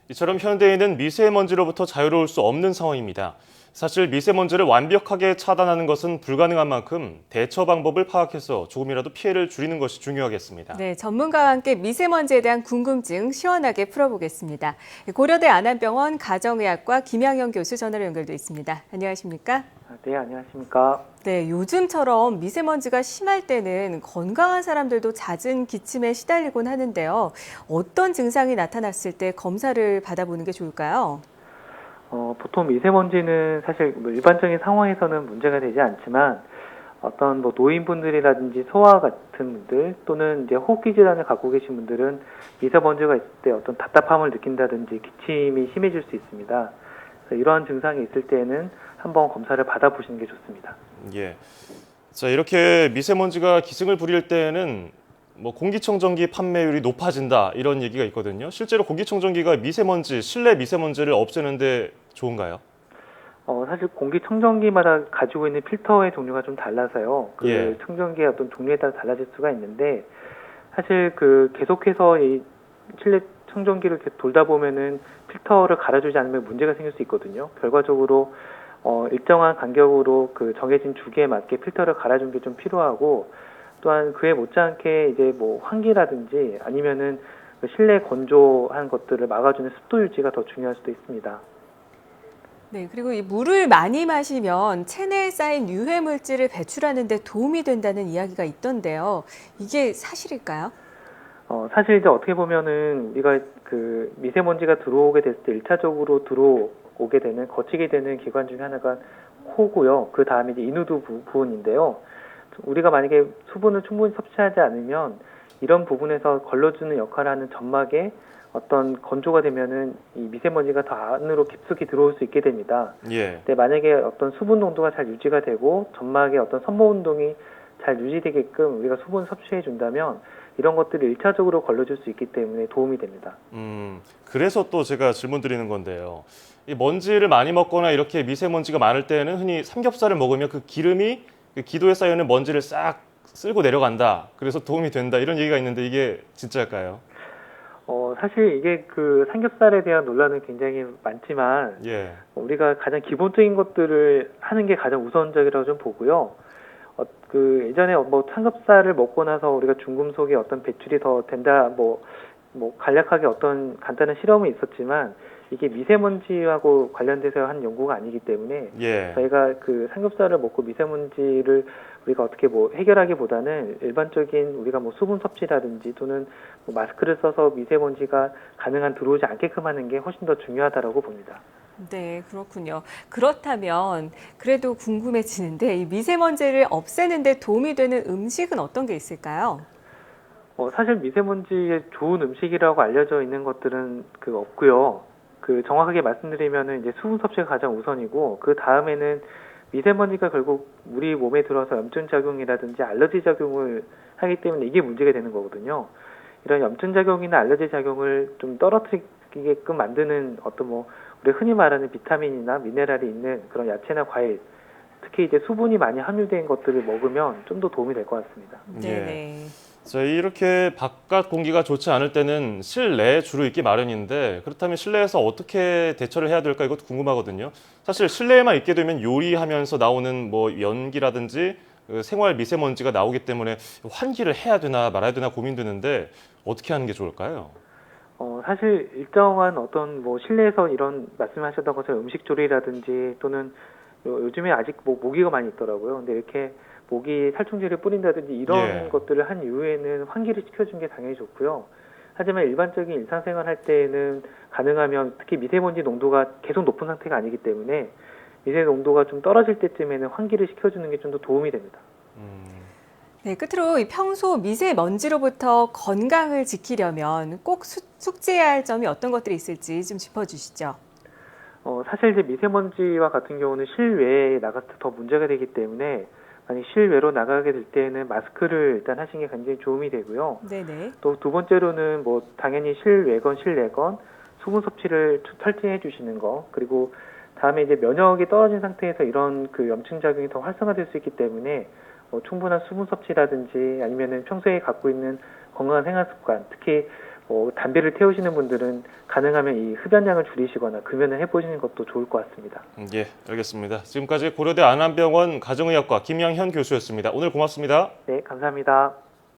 이처럼 현대인은 미세먼지로부터 자유로울 수 없는 상황입니다. 사실 미세먼지를 완벽하게 차단하는 것은 불가능한 만큼 대처 방법을 파악해서 조금이라도 피해를 줄이는 것이 중요하겠습니다. 네, 전문가와 함께 미세먼지에 대한 궁금증 시원하게 풀어보겠습니다. 고려대 안암병원 가정의학과 김양현 교수 전화로 연결돼 있습니다. 안녕하십니까? 네, 안녕하십니까. 네, 요즘처럼 미세먼지가 심할 때는 건강한 사람들도 잦은 기침에 시달리곤 하는데요. 어떤 증상이 나타났을 때 검사를 받아보는 게 좋을까요? 보통 미세먼지는 사실 뭐 일반적인 상황에서는 문제가 되지 않지만 어떤 뭐 노인분들이라든지 소아 같은 분들 또는 이제 호흡기 질환을 갖고 계신 분들은 미세먼지가 있을 때 어떤 답답함을 느낀다든지 기침이 심해질 수 있습니다. 그래서 이러한 증상이 있을 때는 한번 검사를 받아보시는 게 좋습니다. 예. 자, 이렇게 미세먼지가 기승을 부릴 때에는 공기청정기 판매율이 높아진다 이런 얘기가 있거든요. 실제로 공기청정기가 실내 미세먼지를 없애는데 좋은가요? 사실 공기청정기마다 가지고 있는 필터의 종류가 좀 달라서요. 예. 청정기의 어떤 종류에 따라 달라질 수가 있는데, 사실 계속해서 이 실내 청정기를 이렇게 돌다 보면은 필터를 갈아주지 않으면 문제가 생길 수 있거든요. 결과적으로, 일정한 간격으로 정해진 주기에 맞게 필터를 갈아주는 게 좀 필요하고, 또한 그에 못지않게 이제 뭐 환기라든지 아니면은 실내 건조한 것들을 막아주는 습도 유지가 더 중요할 수도 있습니다. 네, 그리고 이 물을 많이 마시면 체내에 쌓인 유해 물질을 배출하는 데 도움이 된다는 이야기가 있던데요. 이게 사실일까요? 사실 이제 어떻게 보면은 우리가 미세먼지가 들어오게 됐을 때 1차적으로 들어오게 되는, 거치게 되는 기관 중에 하나가 코고요. 그 다음에 이제 인후두 부분인데요. 우리가 만약에 수분을 충분히 섭취하지 않으면 이런 부분에서 걸러주는 역할을 하는 점막에 어떤 건조가 되면은 이 미세먼지가 더 안으로 깊숙이 들어올 수 있게 됩니다. 예. 근데 만약에 어떤 수분 농도가 잘 유지가 되고 점막의 어떤 선모 운동이 잘 유지되게끔 우리가 수분 섭취해 준다면 이런 것들이 1차적으로 걸러줄 수 있기 때문에 도움이 됩니다. 그래서 또 제가 질문 드리는 건데요. 이 먼지를 많이 먹거나 이렇게 미세먼지가 많을 때는 흔히 삼겹살을 먹으면 그 기름이 그 기도에 쌓여있는 먼지를 싹 쓸고 내려간다. 그래서 도움이 된다. 이런 얘기가 있는데 이게 진짜일까요? 사실 이게 삼겹살에 대한 논란은 굉장히 많지만 예. 우리가 가장 기본적인 것들을 하는 게 가장 우선적이라고 좀 보고요. 예전에 뭐 삼겹살을 먹고 나서 우리가 중금속의 어떤 배출이 더 된다, 간략하게 어떤 간단한 실험은 있었지만 이게 미세먼지하고 관련돼서 한 연구가 아니기 때문에 예. 저희가 삼겹살을 먹고 미세먼지를 우리가 어떻게 해결하기보다는 일반적인 우리가 수분 섭취라든지 또는 마스크를 써서 미세먼지가 가능한 들어오지 않게끔 하는 게 훨씬 더 중요하다라고 봅니다. 네, 그렇군요. 그렇다면 그래도 궁금해지는데 이 미세먼지를 없애는 데 도움이 되는 음식은 어떤 게 있을까요? 사실 미세먼지에 좋은 음식이라고 알려져 있는 것들은 없고요. 정확하게 말씀드리면은 이제 수분 섭취가 가장 우선이고 그 다음에는 미세먼지가 결국 우리 몸에 들어서 염증 작용이라든지 알러지 작용을 하기 때문에 이게 문제가 되는 거거든요. 이런 염증 작용이나 알러지 작용을 좀 떨어뜨리게끔 만드는 우리 흔히 말하는 비타민이나 미네랄이 있는 그런 야채나 과일, 특히 이제 수분이 많이 함유된 것들을 먹으면 좀 더 도움이 될 것 같습니다. 네네. 자, 이렇게 바깥 공기가 좋지 않을 때는 실내에 주로 있기 마련인데 그렇다면 실내에서 어떻게 대처를 해야 될까 이것도 궁금하거든요. 사실 실내에만 있게 되면 요리하면서 나오는 연기라든지 생활 미세먼지가 나오기 때문에 환기를 해야 되나 말아야 되나 고민되는데 어떻게 하는 게 좋을까요? 사실 일정한 실내에서 이런 말씀하셨던 것처럼 음식 조리라든지 또는 요즘에 아직 모기가 많이 있더라고요. 근데 이렇게 모기 살충제를 뿌린다든지 이런 예. 것들을 한 이후에는 환기를 시켜주는 게 당연히 좋고요. 하지만 일반적인 일상생활 할 때에는 가능하면 특히 미세먼지 농도가 계속 높은 상태가 아니기 때문에 미세 농도가 좀 떨어질 때쯤에는 환기를 시켜주는 게 좀 더 도움이 됩니다. 네, 끝으로 이 평소 미세먼지로부터 건강을 지키려면 꼭 숙지해야 할 점이 어떤 것들이 있을지 좀 짚어주시죠. 사실 이제 미세먼지와 같은 경우는 실외에 나갔을 때 더 문제가 되기 때문에 만약 실외로 나가게 될 때에는 마스크를 일단 하시는 게 굉장히 도움이 되고요. 네네. 또 두 번째로는 당연히 실외건 실내건 수분 섭취를 철저히 해주시는 거, 그리고 다음에 이제 면역이 떨어진 상태에서 이런 염증 작용이 더 활성화될 수 있기 때문에 충분한 수분 섭취라든지 아니면은 평소에 갖고 있는 건강한 생활 습관, 특히 담배를 태우시는 분들은 가능하면 이 흡연량을 줄이시거나 금연을 해보시는 것도 좋을 것 같습니다. 예, 알겠습니다. 지금까지 고려대 안암병원 가정의학과 김양현 교수였습니다. 오늘 고맙습니다. 네, 감사합니다.